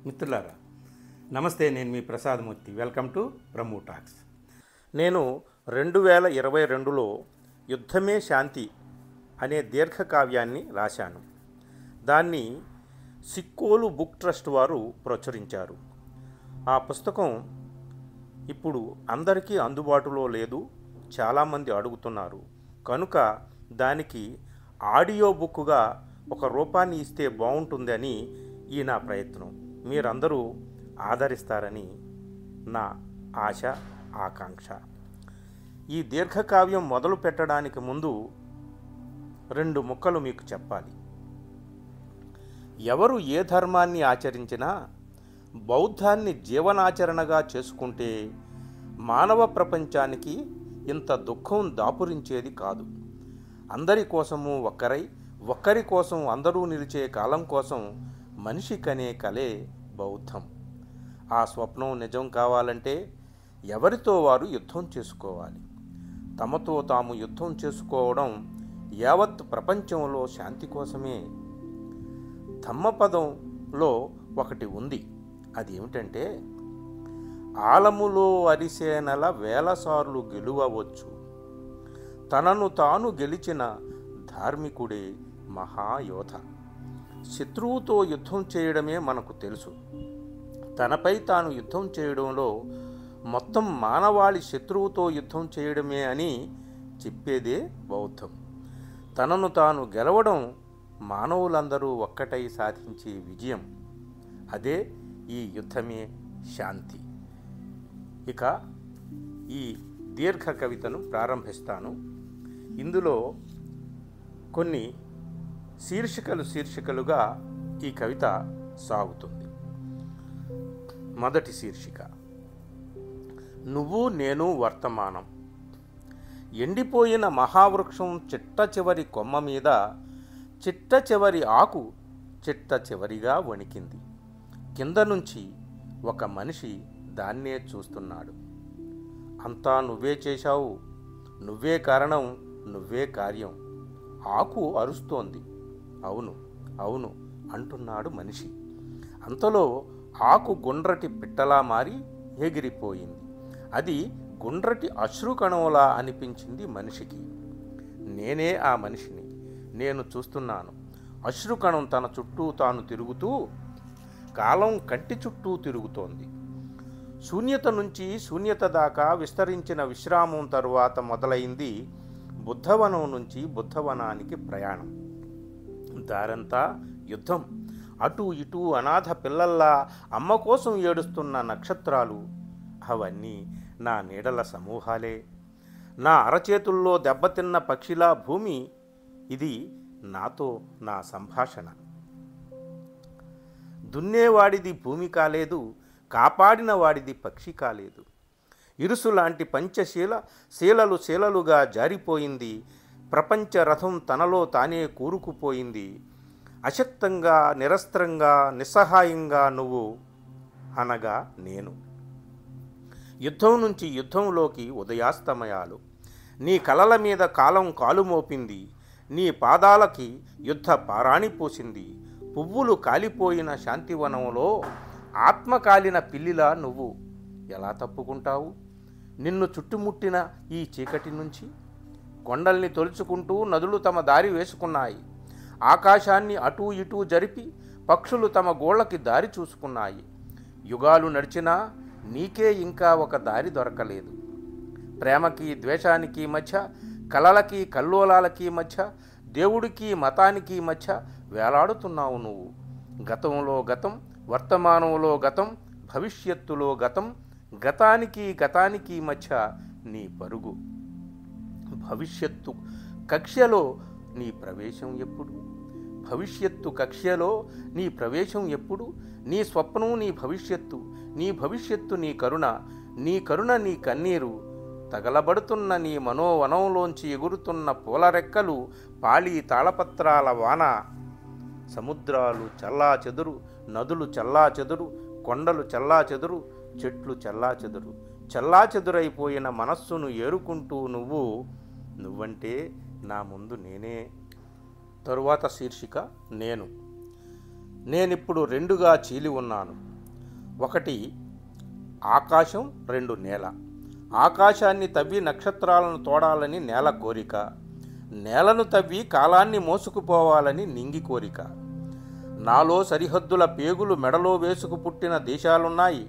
మిత్రులారా నమస్తే, నేను మీ Prasadamurthy. Welcome to Brahmu talks. నేను 2022లో యుద్ధమే శాంతి అనే దీర్ఘకావ్యాన్ని రాశాను. దాన్ని సిక్కోలు బుక్ ట్రస్ట్ వారు ప్రచురించారు. ఆ పుస్తకం ఇప్పుడు అందరికీ అందుబాటులో లేదు, చాలామంది అడుగుతున్నారు. కనుక దానికి ఆడియో బుక్గా ఒక రూపాన్ని ఇస్తే బాగుంటుందని ఈ నా ప్రయత్నం. మీరందరూ ఆదరిస్తారని నా ఆశ, ఆకాంక్ష. ఈ దీర్ఘకావ్యం మొదలు పెట్టడానికి ముందు 2 ముక్కలు మీకు చెప్పాలి. ఎవరు ఏ ధర్మాన్ని ఆచరించినా బౌద్ధాన్ని జీవనాచరణగా చేసుకుంటే మానవ ప్రపంచానికి ఇంత దుఃఖం దాపురించేది కాదు. అందరి కోసము ఒక్కరి కోసం అందరూ నిలిచే కాలం కోసం మనిషి కనే కలే బౌద్ధం. ఆ స్వప్నం నిజం కావాలంటే ఎవరితో వారు యుద్ధం చేసుకోవాలి. తమతో తాము యుద్ధం చేసుకోవడం యావత్ ప్రపంచంలో శాంతి కోసమే. ధమ్మపదంలో ఒకటి ఉంది. అది ఏమిటంటే, ఆలములో అరిసేనల వేలసార్లు గెలువవచ్చు, తనను తాను గెలిచిన ధార్మికుడే మహాయోధ. శత్రువుతో యుద్ధం చేయడమే మనకు తెలుసు. తనపై తాను యుద్ధం చేయడంలో మొత్తం మానవాళి శత్రువుతో యుద్ధం చేయడమే అని చెప్పేదే బౌద్ధం. తనను తాను గెలవడం మానవులందరూ ఒక్కటై సాధించే విజయం. అదే ఈ యుద్ధమే శాంతి. ఇక ఈ దీర్ఘ కవితను ప్రారంభిస్తాను. ఇందులో కొన్ని శీర్షికలుగా ఈ కవిత సాగుతుంది. మొదటి శీర్షిక, నువ్వు నేను వర్తమానం. ఎండిపోయిన మహావృక్షం చిట్ట చివరి కొమ్మ మీద చిట్ట చివరి ఆకు చిట్ట చివరిగా వణికింది. కింద నుంచి ఒక మనిషి దాన్నే చూస్తున్నాడు. అంతా నువ్వే చేశావు, నువ్వే కారణం, నువ్వే కార్యం. ఆకు అరుస్తోంది. అవును అవును అంటున్నాడు మనిషి. అంతలో ఆకు గుండ్రటి పిట్టలా మారి ఎగిరిపోయింది. అది గుండ్రటి అశ్రుకణంలా అనిపించింది మనిషికి. నేనే ఆ మనిషిని, నేను చూస్తున్నాను. అశ్రుకణం తన చుట్టూ తాను తిరుగుతూ కాలం కంటి చుట్టూ తిరుగుతోంది. శూన్యత నుంచి శూన్యత దాకా విస్తరించిన విశ్రామం తరువాత మొదలైంది బుద్ధవనం నుంచి బుద్ధవనానికి ప్రయాణం. దారంతా యుద్ధం. అటూ ఇటూ అనాథ పిల్లల్లా అమ్మ కోసం ఏడుస్తున్న నక్షత్రాలు, అవన్నీ నా నీడల సమూహాలే. నా అరచేతుల్లో దెబ్బతిన్న పక్షిలా భూమి, ఇది నాతో నా సంభాషణ. దున్నేవాడిది భూమి కాలేదు, కాపాడిన వాడిది పక్షి కాలేదు. ఇరుసులాంటి శీలలు శీలలుగా జారిపోయింది. ప్రపంచ రథం తనలో తానే కూరుకుపోయింది. అశక్తంగా, నిరస్త్రంగా, నిస్సహాయంగా నువ్వు అనగా నేను. యుద్ధం నుంచి యుద్ధంలోకి ఉదయాస్తమయాలు. నీ కలల మీద కాలం కాలు మోపింది. నీ పాదాలకి యుద్ధ పారాణి పోసింది. పువ్వులు కాలిపోయిన శాంతివనంలో ఆత్మ కాలిన పిల్లిలా నువ్వు ఎలా తప్పుకుంటావు? నిన్ను చుట్టుముట్టిన ఈ చీకటి నుంచి కొండల్ని తొలుచుకుంటూ నదులు తమ దారి వేసుకున్నాయి. ఆకాశాన్ని అటూ ఇటూ జరిపి పక్షులు తమ గోళ్ళకి దారి చూసుకున్నాయి. యుగాలు నడిచినా నీకే ఇంకా ఒక దారి దొరకలేదు. ప్రేమకి ద్వేషానికి మధ్య, కలలకి కల్లోలాలకి మధ్య, దేవుడికి మతానికి మధ్య వేలాడుతున్నావు నువ్వు. గతంలో గతం, వర్తమానంలో గతం, భవిష్యత్తులో గతం, గతానికి మధ్య నీ పరుగు. భవిష్యత్తు కక్ష్యలో నీ ప్రవేశం ఎప్పుడు? భవిష్యత్తు కక్ష్యలో నీ ప్రవేశం ఎప్పుడు? నీ స్వప్నం నీ భవిష్యత్తు, నీ భవిష్యత్తు నీ కరుణ, నీ కరుణ నీ కన్నీరు. తగలబడుతున్న నీ మనోవనంలోంచి ఎగురుతున్న పూలరెక్కలు, పాళీ తాళపత్రాల వాన. సముద్రాలు చల్లాచెదురు, నదులు చల్లాచెదురు, కొండలు చల్లాచెదురు, చెట్లు చల్లాచెదురు. చల్లాచెదురైపోయిన మనస్సును ఏరుకుంటూ నువ్వంటే నా ముందు నేనే. తరువాత శీర్షిక, నేనిప్పుడు 2గా చీలి ఉన్నాను. ఒకటి ఆకాశం, రెండు నేల. ఆకాశాన్ని తవ్వి నక్షత్రాలను తోడాలని నేల కోరిక, నేలను తవ్వి కాలాన్ని మోసుకుపోవాలని నింగి కోరిక. నాలో సరిహద్దుల పేగులు మెడలో వేసుకు పుట్టిన దేశాలున్నాయి.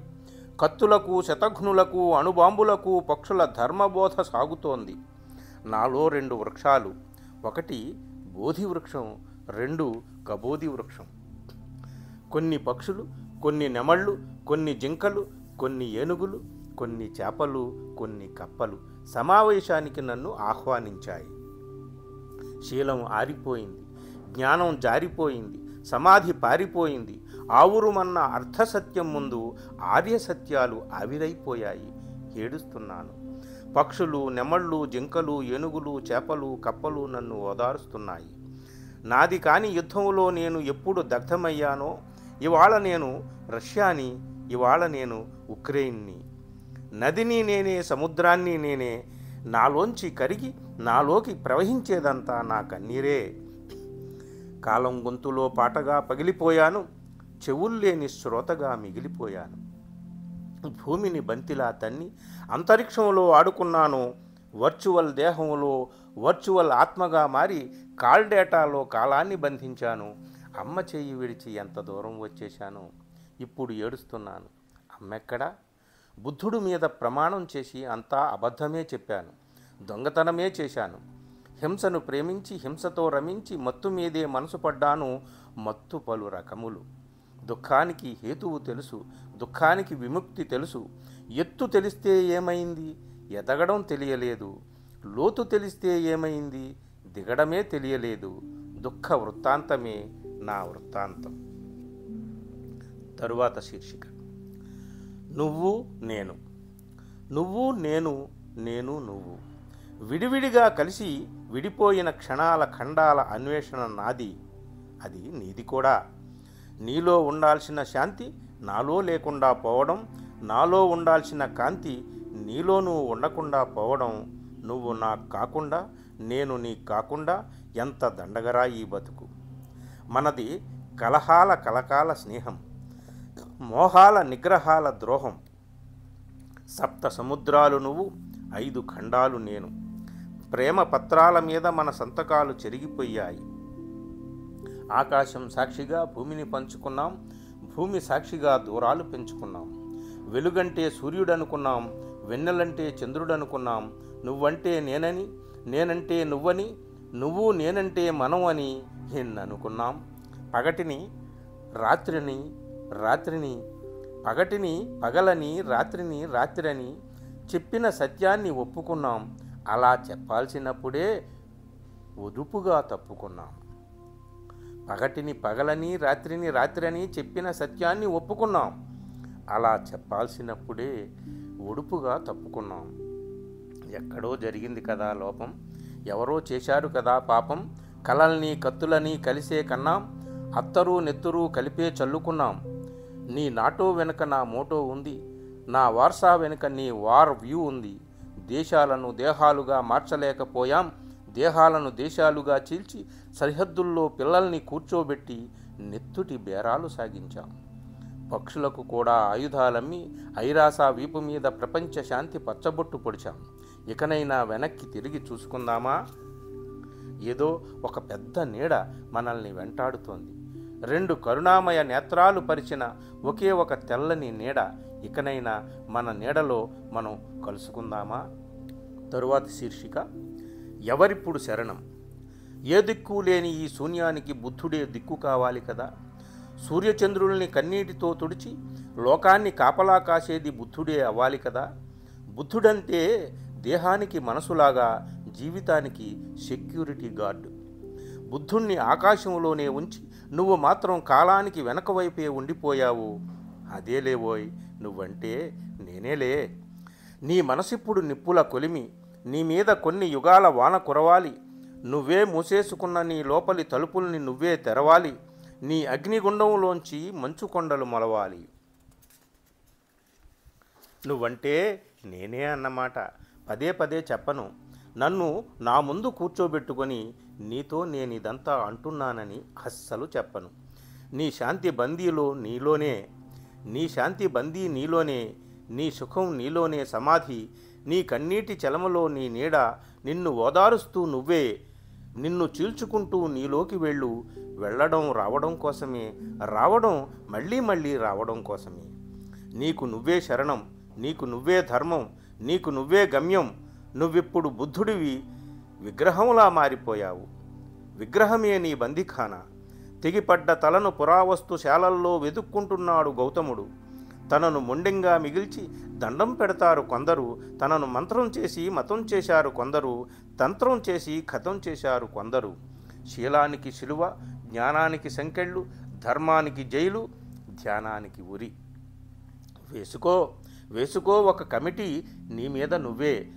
కత్తులకు, శతఘ్నులకు, అణుబాంబులకు పక్షుల ధర్మబోధ సాగుతోంది. నాలో రెండు వృక్షాలు, ఒకటి బోధి వృక్షం, రెండు కబోధి వృక్షం. కొన్ని పక్షులు, కొన్ని నెమళ్ళు, కొన్ని జింకలు, కొన్ని ఏనుగులు, కొన్ని చేపలు, కొన్ని కప్పలు సమావేశానికి నన్ను ఆహ్వానించాయి. శీలం ఆరిపోయింది, జ్ఞానం జారిపోయింది, సమాధి పారిపోయింది. ఆవురుమన్న అర్థసత్యం ముందు ఆర్యసత్యాలు ఆవిరైపోయాయి. ఏడుస్తున్నాను. పక్షులు, నెమళ్ళు, జింకలు, ఏనుగులు, చేపలు, కప్పలు నన్ను ఓదారుస్తున్నాయి. నాది కాని యుద్ధంలో నేను ఎప్పుడు దగ్ధమయ్యానో, ఇవాళ నేను రష్యాని, ఇవాళ నేను ఉక్రెయిన్ని. నదిని నేనే, సముద్రాన్ని నేనే. నాలోంచి కరిగి నాలోకి ప్రవహించేదంతా నా కన్నీరే. కాలం గొంతులో పాటగా పగిలిపోయాను, చెవుల్లేని శ్రోతగా మిగిలిపోయాను. భూమిని బంతిలా తన్ని అంతరిక్షంలో ఆడుకున్నాను. వర్చువల్ దేహంలో వర్చువల్ ఆత్మగా మారి కాల్ డేటాలో కాలాన్ని బంధించాను. అమ్మ చెయ్యి విడిచి ఎంత దూరం వచ్చేశాను. ఇప్పుడు ఏడుస్తున్నాను. అమ్మెక్కడా? బుద్ధుడు మీద ప్రమాణం చేసి అంతా అబద్ధమే చెప్పాను, దొంగతనమే చేశాను. హింసను ప్రేమించి హింసతో రమించి మత్తు మీదే మనసు పడ్డాను. మత్తు పలు రకములు. దుఃఖానికి హేతువు తెలుసు, దుఃఖానికి విముక్తి తెలుసు. ఎత్తు తెలిస్తే ఏమైంది? ఎదగడం తెలియలేదు. లోతు తెలిస్తే ఏమైంది? దిగడమే తెలియలేదు. దుఃఖ వృత్తాంతమే నా వృత్తాంతం. తరువాత శీర్షిక నువ్వు నేను. నువ్వు నేను, నేను నువ్వు. విడివిడిగా కలిసి విడిపోయిన క్షణాల ఖండాల అన్వేషణ నాది, అది నీది కూడా. నీలో ఉండాల్సిన శాంతి నాలో లేకుండా పోవడం, నాలో ఉండాల్సిన కాంతి నీలోనూ ఉండకుండా పోవడం. నువ్వు నాకు కాకుండా, నేను నీకు కాకుండా ఎంత దండగరా ఈ బతుకు. మనది కలహాల కలకాల స్నేహం, మోహాల నిగ్రహాల ద్రోహం. సప్త సముద్రాలు నువ్వు, 5 ఖండాలు నేను. ప్రేమ పత్రాల మీద మన సంతకాలు చెరిగిపోయాయి. ఆకాశం సాక్షిగా భూమిని పంచుకున్నాం, భూమి సాక్షిగా దూరాలు పెంచుకున్నాం. వెలుగంటే సూర్యుడనుకున్నాం, వెన్నెలంటే చంద్రుడనుకున్నాం. నువ్వంటే నేనని, నేనంటే నువ్వని, నువ్వు నేనంటే మనం అని ఎన్ననుకున్నాం. పగటిని రాత్రిని, రాత్రిని పగటిని పగలని, రాత్రిని రాత్రని చెప్పిన సత్యాన్ని ఒప్పుకున్నాం. అలా చెప్పాల్సినప్పుడే ఒదుపుగా తప్పుకున్నాం. పగటిని పగలని, రాత్రిని రాత్రని చెప్పిన సత్యాన్ని ఒప్పుకున్నాం. అలా చెప్పాల్సినప్పుడే ఒడుపుగా తప్పుకున్నాం. ఎక్కడో జరిగింది కదా లోపం, ఎవరో చేశారు కదా పాపం. కలల్ని కత్తులని కలిసే కన్నాం, అత్తరు నెత్తురు కలిపే చల్లుకున్నాం. నీ నాటో వెనుక నా మోటో ఉంది, నా వార్సా వెనుక నీ వార్ వ్యూ ఉంది. దేశాలను దేహాలుగా మార్చలేకపోయాం, దేహాలను దేశాలుగా చీల్చి సరిహద్దుల్లో పిల్లల్ని కూర్చోబెట్టి నెత్తుటి బేరాలు సాగించాం. పక్షులకు కూడా ఆయుధాలమ్మి ఐరాస వీపు మీద ప్రపంచ శాంతి పచ్చబొట్టు పొడిచాం. ఇకనైనా వెనక్కి తిరిగి చూసుకుందామా? ఏదో ఒక పెద్ద నీడ మనల్ని వెంటాడుతోంది. 2 కరుణామయ నేత్రాలు పరిచిన ఒకే ఒక తెల్లని నీడ. ఇకనైనా మన నీడలో మనం కలుసుకుందామా? తరువాతి శీర్షిక ఎవరిప్పుడు శరణం. ఏ దిక్కు లేని ఈ శూన్యానికి బుద్ధుడే దిక్కు కావాలి కదా. సూర్యచంద్రుల్ని కన్నీటితో తుడిచి లోకాన్ని కాపలా కాసేది బుద్ధుడే అవ్వాలి కదా. బుద్ధుడంటే దేహానికి మనసులాగా జీవితానికి సెక్యూరిటీ గార్డు. బుద్ధుణ్ణి ఆకాశంలోనే ఉంచి నువ్వు మాత్రం కాలానికి వెనక వైపే ఉండిపోయావు. అదేలేవోయ్ నువ్వంటే నేనేలే. నీ మనసిప్పుడు నిప్పుల కొలిమి, నీ మీద కొన్ని యుగాల వాన కురవాలి. నువ్వే మూసేసుకున్న నీ లోపలి తలుపుల్ని నువ్వే తెరవాలి. నీ అగ్నిగుండంలోంచి మంచు కొండలు మొలవాలి. నువ్వంటే నేనే అన్నమాట పదే పదే చెప్పను. నన్ను నా ముందు కూర్చోబెట్టుకొని నీతో నేనిదంతా అంటున్నానని అస్సలు చెప్పను. నీ శాంతి బందీలో నీలోనే, నీ శాంతి బందీ నీలోనే, నీ సుఖం నీలోనే సమాధి, నీ కన్నీటి చలమలో నీ నీడ, నిన్ను ఓదారుస్తూ నువ్వే, నిన్ను చీల్చుకుంటూ నీలోకి వెళ్ళు. వెళ్ళడం రావడం కోసమే, రావడం మళ్ళీ మళ్ళీ రావడం కోసమే. నీకు నువ్వే శరణం, నీకు నువ్వే ధర్మం, నీకు నువ్వే గమ్యం. నువ్విప్పుడు బుద్ధుడివి, విగ్రహంలా మారిపోయావు. విగ్రహమే నీ బందిఖానా. తెగిపడ్డ తలను పురావస్తుశాలల్లో వెతుక్కుంటున్నాడు గౌతముడు. తనను మొండెంగా మిగిల్చి దండం పెడతారు కొందరు, తనను మంత్రం చేసి మతం చేశారు కొందరు, తంత్రం చేసి ఖతం చేశారు కొందరు. శీలానికి శిలువ, జ్ఞానానికి సంకెళ్ళు, ధర్మానికి జైలు, ధ్యానానికి ఉరి. వేసుకో వేసుకో ఒక కమిటీ నీ మీద నువ్వే,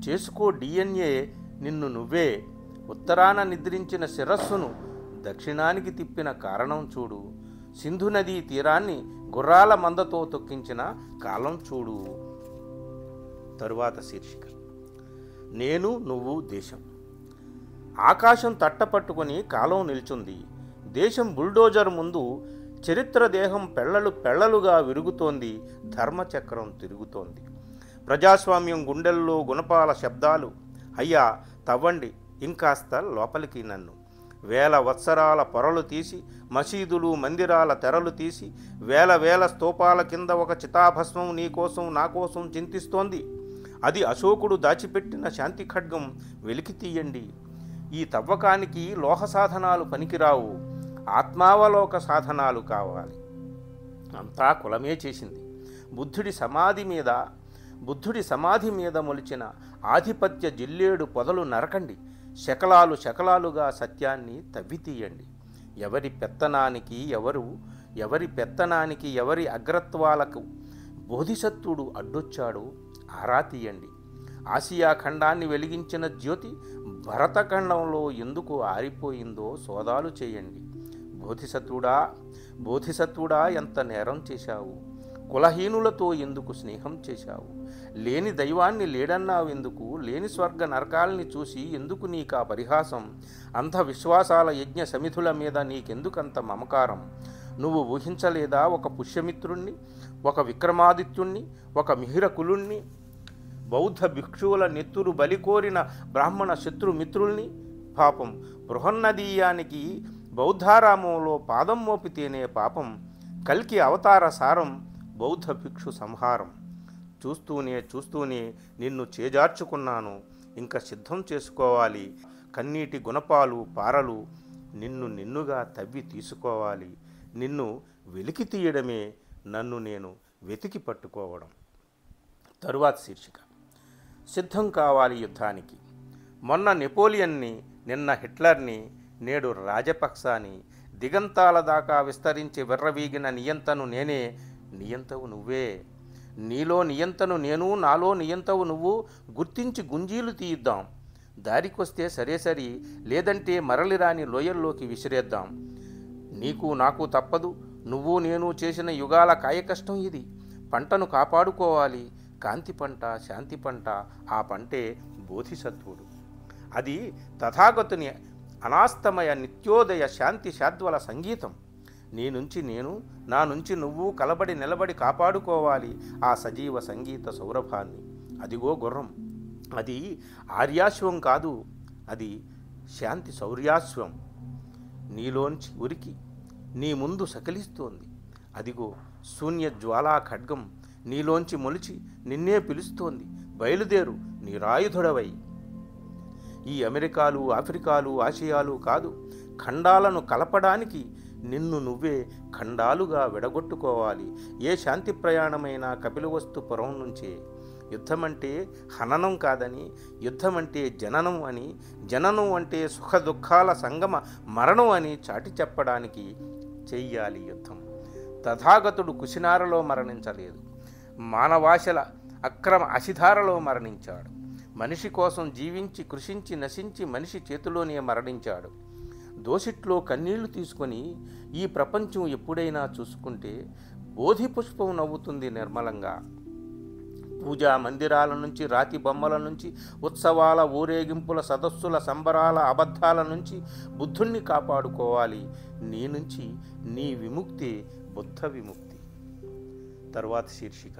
చేసుకో డిఎన్ఏ నిన్ను నువ్వే. ఉత్తరాన నిద్రించిన శిరస్సును దక్షిణానికి తిప్పిన కారణం చూడు. సింధు నదీ తీరాన్ని గుర్రాల మందతో తొక్కించిన కాలం చూడు. తరువాత శీర్షిక నేను నువ్వు దేశం. ఆకాశం తట్టపట్టుకొని కాలం నిల్చుంది. దేశం బుల్డోజర్ ముందు చరిత్ర దేహం పెళ్ళలుగా విరుగుతోంది. ధర్మచక్రం తిరుగుతోంది. ప్రజాస్వామ్యం గుండెల్లో గుణపాల శబ్దాలు. అయ్యా తవ్వండి ఇంకాస్త లోపలికి నన్ను. వేల వత్సరాల పొరలు తీసి, మసీదులు మందిరాల తెరలు తీసి, వేల వేల స్తూపాల కింద ఒక చితాభస్మం నీకోసం నాకోసం చింతిస్తోంది. అది అశోకుడు దాచిపెట్టిన శాంతి ఖడ్గం. వెలికి తీయండి. ఈ తవ్వకానికి లోహ సాధనాలు పనికిరావు, ఆత్మావలోక సాధనాలు కావాలి. అంతా కులమే చేసింది. బుద్ధుడి సమాధి మీద మొలిచిన ఆధిపత్య జిల్లేడు పొదలు నరకండి. శకలాలు శకలాలుగా సత్యాన్ని తవ్వి తీయండి. ఎవరి పెత్తనానికి ఎవరి అగ్రత్వాలకు బోధిసత్వుడు అడ్డొచ్చాడు ఆరా తీయండి. ఆసియా ఖండాన్ని వెలిగించిన జ్యోతి భరతఖండంలో ఎందుకు ఆరిపోయిందో సోదాలు చేయండి. బోధిసత్వుడా ఎంత నేరం చేశావు. కులహీనులతో ఎందుకు స్నేహం చేశావు. లేని దైవాన్ని లేడన్నావెందుకు. లేని స్వర్గ నరకాల్ని చూసి ఎందుకు నీకా పరిహాసం. అంధవిశ్వాసాల యజ్ఞ సమిధుల మీద నీకెందుకంత మమకారం. నువ్వు ఊహించలేదా ఒక పుష్యమిత్రుణ్ణి, ఒక విక్రమాదిత్యుణ్ణి, ఒక మిహిరకులుణ్ణి, బౌద్ధ భిక్షువుల నెత్తురు బలికోరిన బ్రాహ్మణ శత్రుమిత్రుల్ని. పాపం బృహన్నదీయానికి బౌద్ధారామంలో పాదం మోపితేనే పాపం. కల్కి అవతార సారం బౌద్ధ భిక్షు సంహారం. చూస్తూనే నిన్ను చేజార్చుకున్నాను. ఇంకా సిద్ధం చేసుకోవాలి. కన్నీటి గుణపాలు పారలు నిన్నుగా తవ్వి తీసుకోవాలి. నిన్ను వెలికి తీయడమే నన్ను నేను వెతికి పట్టుకోవడం. తరువాత శీర్షిక సిద్ధం కావాలి యుద్ధానికి. మొన్న నెపోలియన్ని, నిన్న హిట్లర్ని, నేడు రాజపక్సాని. దిగంతాల దాకా విస్తరించి విర్రవీగిన నియంతను నేనే, నియంతవు నువ్వే. నీలో నియంతను నేను, నాలో నియంతవు నువ్వు. గుర్తించి గుంజీలు తీయిద్దాం. దారికొస్తే సరే, లేదంటే మరలిరాని లోయల్లోకి విసిరేద్దాం. నీకు నాకు తప్పదు. నువ్వు నేను చేసిన యుగాల కాయకష్టం ఇది. పంటను కాపాడుకోవాలి. కాంతి పంట, శాంతి పంట. ఆ పంటే బోధిసత్వుడు. అది తథాగతుని అనాస్తమయ నిత్యోదయ శాంతి శాద్వల సంగీతం. నీ నుంచి నేను, నా నుంచి నువ్వు కలబడి నిలబడి కాపాడుకోవాలి ఆ సజీవ సంగీత సౌరభాన్ని. అదిగో గుర్రం. అది ఆర్యాశ్వం కాదు, అది శాంతి శౌర్యాశ్వం. నీలోంచి ఉరికి నీ ముందు సకిలిస్తోంది. అదిగో శూన్య జ్వాలా ఖడ్గం నీలోంచి మొలిచి నిన్నే పిలుస్తోంది. బయలుదేరు నిరాయుధుడవై. ఈ అమెరికాలు, ఆఫ్రికాలు, ఆసియాలు కాదు, ఖండాలను కలపడానికి నిన్ను నువ్వే ఖండాలుగా విడగొట్టుకోవాలి. ఏ శాంతి ప్రయాణమైనా కపిలవస్తుపురం నుంచే. యుద్ధమంటే హననం కాదని, యుద్ధమంటే జననం అని, జననం అంటే సుఖ దుఃఖాల సంగమ మరణం అని చాటి చెప్పడానికి చెయ్యాలి యుద్ధం. తథాగతుడు కుశినారలో మరణించలేదు, మానవాశల అక్రమ అసిధారలో మరణించాడు. మనిషి కోసం జీవించి కృషించి నశించి మనిషి చేతిలోనే మరణించాడు. దోసిట్లో కన్నీళ్లు తీసుకొని ఈ ప్రపంచం ఎప్పుడైనా చూసుకుంటే బోధి పుష్పం నవ్వుతుంది నిర్మలంగా. పూజా మందిరాల నుంచి, రాతి బొమ్మల నుంచి, ఉత్సవాల ఊరేగింపుల సదస్సుల సంబరాల అబద్ధాల నుంచి బుద్ధుణ్ణి కాపాడుకోవాలి. నీ నుంచి నీ విముక్తి బుద్ధ విముక్తి. తరువాత శీర్షిక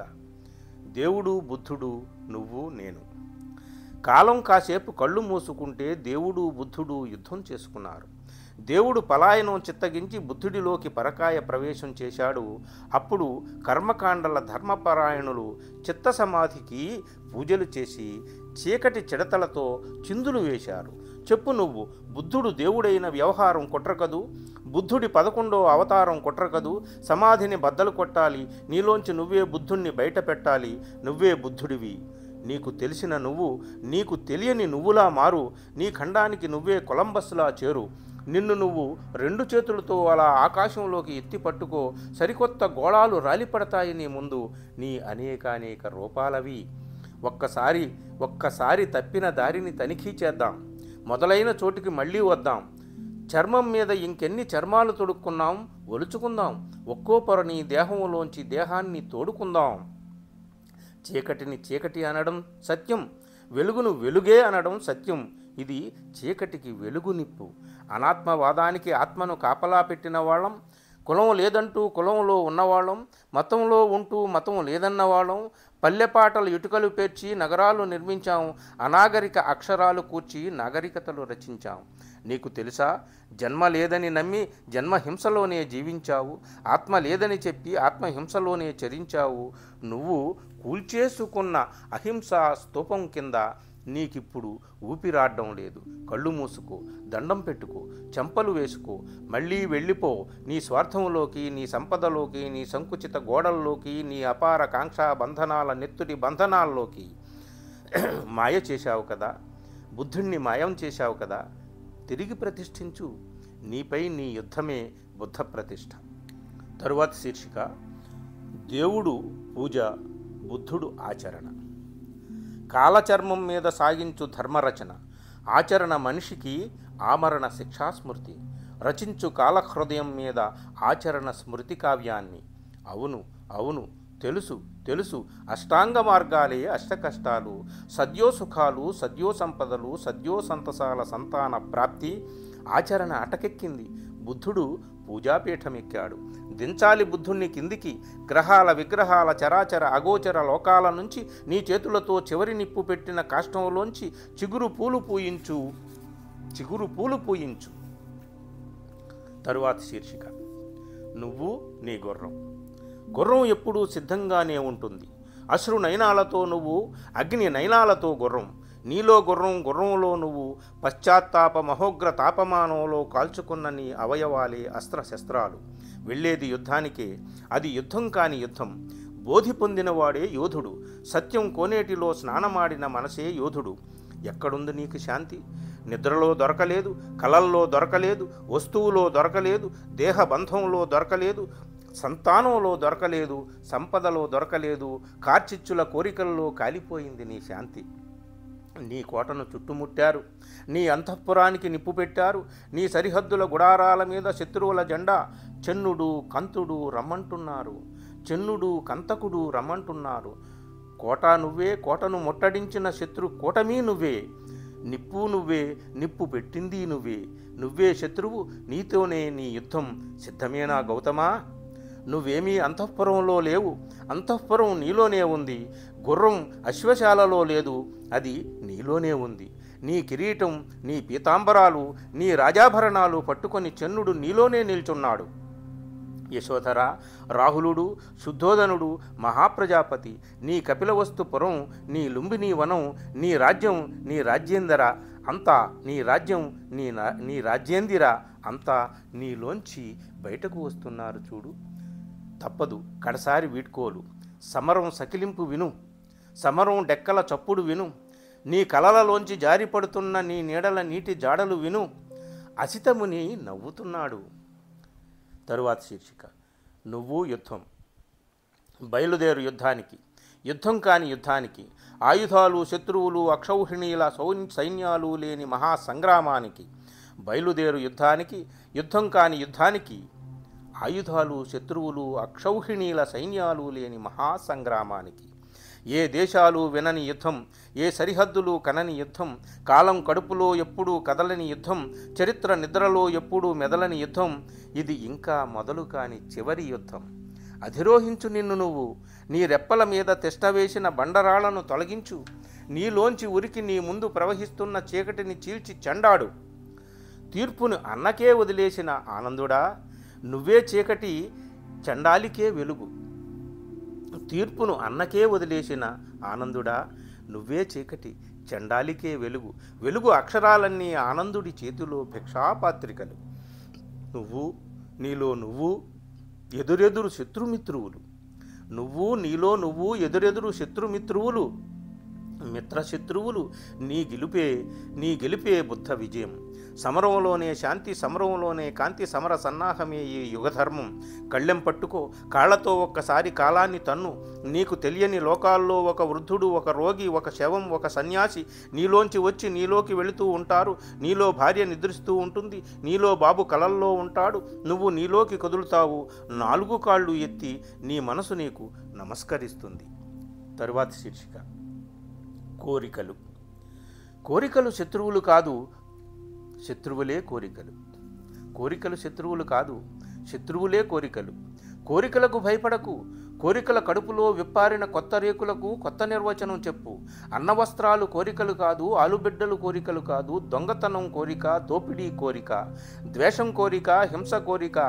దేవుడు బుద్ధుడు నువ్వు నేను. కాలం కాసేపు కళ్ళు మూసుకుంటే దేవుడు బుద్ధుడు యుద్ధం చేసుకున్నారు. దేవుడు పలాయనం చిత్తగించి బుద్ధుడిలోకి పరకాయ ప్రవేశం చేశాడు. అప్పుడు కర్మకాండల ధర్మపరాయణులు చిత్తసమాధికి పూజలు చేసి చీకటి చిడతలతో చిందులు వేశారు. చెప్పు నువ్వు, బుద్ధుడు దేవుడైన వ్యవహారం కుట్రకదు, బుద్ధుడి 11వ అవతారం కుట్రకదు. సమాధిని బద్దలు కొట్టాలి, నీలోంచి నువ్వే బుద్ధుణ్ణి బయట పెట్టాలి, నువ్వే బుద్ధుడివి. నీకు తెలిసిన నువ్వు నీకు తెలియని నువ్వులా మారు, నీ ఖండానికి నువ్వే కొలంబస్లా చేరు. నిన్ను నువ్వు 2 చేతులతో అలా ఆకాశంలోకి ఎత్తి పట్టుకో, సరికొత్త గోళాలు రాలిపడతాయి నీ ముందు, నీ అనేకానేక రూపాలవి. ఒక్కసారి తప్పిన దారిని తనిఖీ చేద్దాం, మొదలైన చోటికి మళ్ళీ వద్దాం. చర్మం మీద ఇంకెన్ని చర్మాలు తొడుక్కున్నాం, ఒలుచుకుందాం. ఒక్కో పొర నీ దేహంలోంచి దేహాన్ని తోడుకుందాం. చీకటిని చీకటి అనడం సత్యం, వెలుగును వెలుగే అనడం సత్యం. ఇది చీకటికి వెలుగు నిప్పు. అనాత్మవాదానికి ఆత్మను కాపలా పెట్టిన వాళ్ళం, కులం లేదంటూ కులంలో ఉన్నవాళ్ళం, మతంలో ఉంటూ మతం లేదన్నవాళ్ళం, పల్లెపాటలు ఇటుకలు పేర్చి నగరాలు నిర్మించాం, అనాగరిక అక్షరాలు కూర్చి నాగరికతలు రచించాం. నీకు తెలుసా, జన్మ లేదని నమ్మి జన్మహింసలోనే జీవించావు, ఆత్మ లేదని చెప్పి ఆత్మహింసలోనే చరించావు. నువ్వు కూల్చేసుకున్న అహింసా స్తూపం కింద నీకిప్పుడు ఊపిరాడడం లేదు. కళ్ళు మూసుకో, దండం పెట్టుకో, చెంపలు వేసుకో, మళ్ళీ వెళ్ళిపో నీ స్వార్థంలోకి, నీ సంపదలోకి, నీ సంకుచిత గోడల్లోకి, నీ అపార కాంక్షా బంధనాల నెత్తుడి బంధనాల్లోకి. మాయ చేశావు కదా, బుద్ధుణ్ణి మాయం చేశావు కదా, తిరిగి ప్రతిష్ఠించు. నీపై నీ యుద్ధమే బుద్ధ ప్రతిష్ఠ. తరువాత శీర్షిక దేవుడు పూజ, బుద్ధుడు ఆచరణ. కాలచర్మం మీద సాగించు ధర్మరచన, ఆచరణ మనిషికి ఆమరణ శిక్షాస్మృతి. రచించు కాలహృదయం మీద ఆచరణ స్మృతి కావ్యాన్ని. అవును తెలుసు అష్టాంగ మార్గాలే అష్టకష్టాలు, సద్యో సుఖాలు, సద్యో సంపదలు, సద్యో సంతసాల సంతాన ప్రాప్తి. ఆచరణ అటకెక్కింది, బుద్ధుడు పూజాపీఠమెక్కాడు. దించాలి బుద్ధుణ్ణి కిందికి, గ్రహాల విగ్రహాల చరాచర అగోచర లోకాల నుంచి నీ చేతులతో చివరి నిప్పు పెట్టిన కాష్టంలోంచి చిగురు పూలు పూయించు. తరువాత శీర్షిక నువ్వు నీ గుర్రం ఎప్పుడూ సిద్ధంగానే ఉంటుంది. అశ్రు నయనాలతో నువ్వు, అగ్ని నయనాలతో గుర్రం. నీలో గుర్రంలో నువ్వు. పశ్చాత్తాప మహోగ్ర తాపమానంలో కాల్చుకున్న నీ అవయవాలే అస్త్రశస్త్రాలు. వెళ్ళేది యుద్ధానికే, అది యుద్ధం కాని యుద్ధం. బోధి పొందినవాడే యోధుడు. సత్యం కోనేటిలో స్నానమాడిన మనసే యోధుడు. ఎక్కడుంది నీకు శాంతి? నిద్రలో దొరకలేదు, కలల్లో దొరకలేదు, వస్తువులో దొరకలేదు, దేహబంధంలో దొరకలేదు, సంతానంలో దొరకలేదు, సంపదలో దొరకలేదు. కార్చిచ్చుల కోరికల్లో కాలిపోయింది నీ శాంతి. నీ కోటను చుట్టుముట్టారు, నీ అంతఃపురానికి నిప్పు పెట్టారు, నీ సరిహద్దుల గుడారాల మీద శత్రువుల జెండా. చెన్నుడు కంతుడు రమ్మంటున్నారు. కోట నువ్వే, కోటను ముట్టడించిన శత్రు కూటమీ నువ్వే. నిప్పు నువ్వే, నిప్పు పెట్టింది నువ్వే శత్రువు, నీతోనే నీ యుద్ధం. సిద్ధమేనా గౌతమా? నువ్వేమీ అంతఃపురంలో లేవు, అంతఃపురం నీలోనే ఉంది. గుర్రం అశ్వశాలలో లేదు, అది నీలోనే ఉంది. నీ కిరీటం, నీ పీతాంబరాలు, నీ రాజాభరణాలు పట్టుకొని చెన్నుడు నీలోనే నిల్చున్నాడు. యశోధర, రాహులుడు, శుద్ధోదనుడు, మహాప్రజాపతి, నీ కపిలవస్తుపురం, నీ లుంబిని వనం, నీ రాజ్యం, నీ రాజ్యేందర అంతా, నీ రాజ్యం, నీ రాజ్యేందిర అంతా నీలోంచి బయటకు వస్తున్నారు చూడు. తప్పదు కడసారి వీడ్కోలు. సమరం సకిలింపు విను, సమరం డెక్కల చప్పుడు విను. నీ కలలలోంచి జారిపడుతున్న నీ నీడల నీటి జాడలు విను. అసితముని నవ్వుతున్నాడు. తరువాత శీర్షిక నువ్వు యుద్ధం. బయలుదేరు యుద్ధానికి, యుద్ధం కాని యుద్ధానికి. ఆయుధాలు, శత్రువులు, అక్షౌహిణీల సైన్యాలు లేని మహాసంగ్రామానికి. బయలుదేరు యుద్ధానికి, యుద్ధం కాని యుద్ధానికి. ఆయుధాలు, శత్రువులు, అక్షౌహిణీల సైన్యాలు లేని మహాసంగ్రామానికి. ఏ దేశాలు వినని యుద్ధం, ఏ సరిహద్దులు కనని యుద్ధం, కాలం కడుపులో ఎప్పుడూ కదలని యుద్ధం, చరిత్ర నిద్రలో ఎప్పుడూ మెదలని యుద్ధం. ఇది ఇంకా మొదలు కాని చివరి యుద్ధం. అధిరోహించు నిన్ను నువ్వు. నీ రెప్పల మీద తిష్టవేసిన బండరాళ్లను తొలగించు. నీలోంచి ఉరికి నీ ముందు ప్రవహిస్తున్న చీకటిని చీల్చి చెండాడు. తీర్పును అన్నకే వదిలేసిన ఆనందుడా, నువ్వే చీకటి చండాలికే వెలుగు. తీర్పును అన్నకే వదిలేసిన ఆనందుడా, నువ్వే చీకటి చండాలికే వెలుగు. వెలుగు అక్షరాలన్నీ ఆనందుడి చేతిలో భిక్షాపాత్రికలు. నువ్వు నీలో నువ్వు ఎదురెదురు శత్రుమిత్రువులు. నువ్వు నీలో నువ్వు ఎదురెదురు శత్రుమిత్రువులు. మిత్రశత్రువులు. నీ గెలిపే బుద్ధ విజయం. సమరంలోనే శాంతి, సమరంలోనే కాంతి, సమర సన్నాహమే ఈ యుగధర్మం. కళ్ళెం పట్టుకో, కాళ్లతో ఒక్కసారి కాలాన్ని తన్ను. నీకు తెలియని లోకాల్లో ఒక వృద్ధుడు, ఒక రోగి, ఒక శవం, ఒక సన్యాసి నీలోంచి వచ్చి నీలోకి వెళుతూ ఉంటారు. నీలో భార్య నిద్రిస్తూ ఉంటుంది. నీలో బాబు కలల్లో ఉంటాడు. నువ్వు నీలోకి కదులుతావు. 4 కాళ్ళు ఎత్తి నీ మనసు నీకు నమస్కరిస్తుంది. తరువాతి శీర్షిక కోరికలు. కోరికలు శత్రువులు కాదు, శత్రువులే కోరికలు. కోరికలు శత్రువులు కాదు, శత్రువులే కోరికలు. కోరికలకు భయపడకు. కోరికల కడుపులో విప్పారిన కొత్త రేకులకు కొత్త నిర్వచనం చెప్పు. అన్నవస్త్రాలు కోరికలు కాదు, ఆలుబిడ్డలు కోరికలు కాదు, దొంగతనం కోరిక, దోపిడీ కోరిక, ద్వేషం కోరిక, హింస కోరిక,